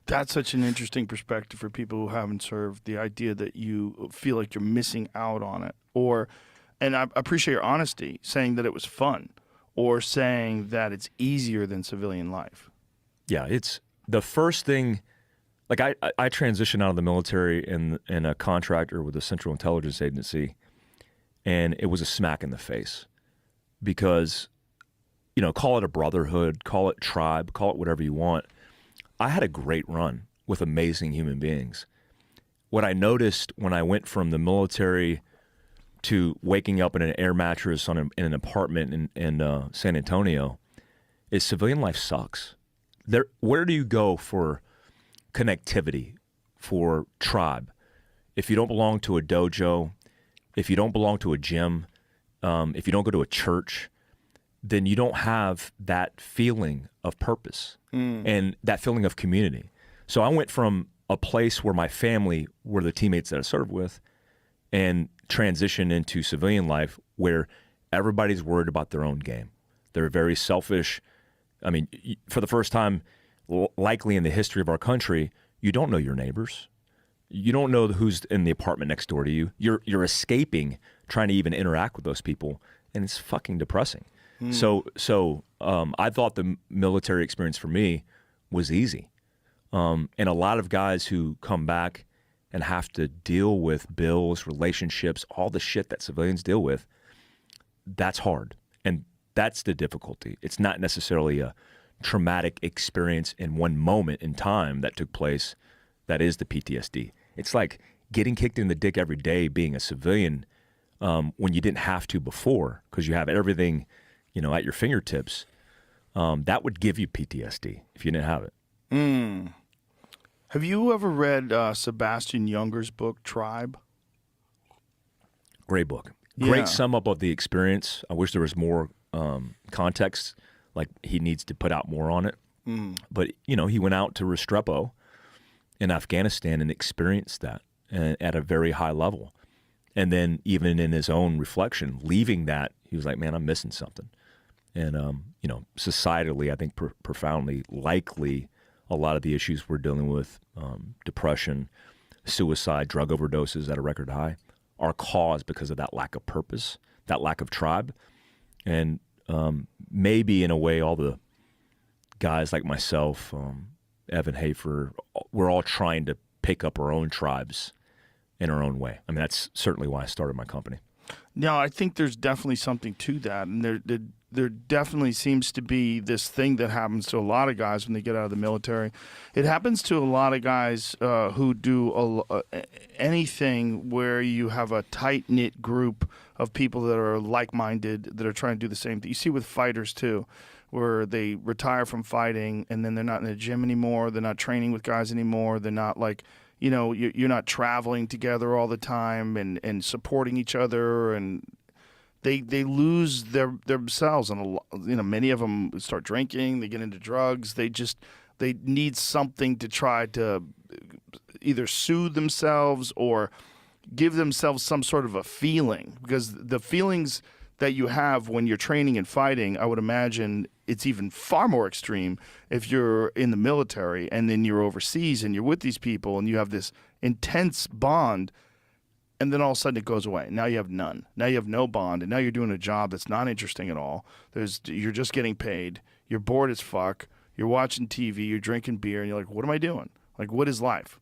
That's such an interesting perspective for people who haven't served. The idea that you feel like you're missing out on it, or, and I appreciate your honesty, saying that it was fun, or saying that it's easier than civilian life. Yeah, it's the first thing. Like I transitioned out of the military in a contractor with a Central Intelligence Agency, and it was a smack in the face because, call it a brotherhood, call it tribe, call it whatever you want. I had a great run with amazing human beings. What I noticed when I went from the military to waking up in an air mattress in an apartment in San Antonio is civilian life sucks. Where do you go for connectivity, for tribe? If you don't belong to a dojo, if you don't belong to a gym, if you don't go to a church, then you don't have that feeling of purpose and that feeling of community. So I went from a place where my family were the teammates that I served with and transitioned into civilian life where everybody's worried about their own game. They're very selfish. I mean, for the first time, likely in the history of our country, you don't know your neighbors. You don't know who's in the apartment next door to you. You're escaping trying to even interact with those people, and it's fucking depressing. So I thought the military experience for me was easy. And a lot of guys who come back and have to deal with bills, relationships, all the shit that civilians deal with, that's hard. And that's the difficulty. It's not necessarily a traumatic experience in one moment in time that took place that is the PTSD. It's like getting kicked in the dick every day being a civilian when you didn't have to before because you have everything at your fingertips. That would give you PTSD if you didn't have it. Have you ever read Sebastian Junger's book, Tribe? Great book. Yeah. Great sum up of the experience. I wish there was more context. Like he needs to put out more on it. But, he went out to Restrepo in Afghanistan and experienced that at a very high level. And then even in his own reflection, leaving that, he was like, man, I'm missing something. And, societally, I think profoundly, likely a lot of the issues we're dealing with, depression, suicide, drug overdoses at a record high, are caused because of that lack of purpose, that lack of tribe. And maybe in a way, all the guys like myself, Evan Hafer, we're all trying to pick up our own tribes in our own way. I mean, that's certainly why I started my company. No, I think there's definitely something to that. And there definitely seems to be this thing that happens to a lot of guys when they get out of the military. It happens to a lot of guys who do anything where you have a tight-knit group of people that are like-minded, that are trying to do the same thing. You see with fighters, too, where they retire from fighting and then they're not in the gym anymore. They're not training with guys anymore. They're not like, you're not traveling together all the time and supporting each other, and they lose themselves. And many of them start drinking. They get into drugs. They need something to try to either soothe themselves or give themselves some sort of a feeling, because the feelings that you have when you're training and fighting, I would imagine it's even far more extreme if you're in the military and then you're overseas and you're with these people and you have this intense bond, and then all of a sudden it goes away. Now you have none. Now you have no bond, and now you're doing a job that's not interesting at all. You're just getting paid. You're bored as fuck. You're watching TV. You're drinking beer, and you're like, what am I doing? Like, what is life?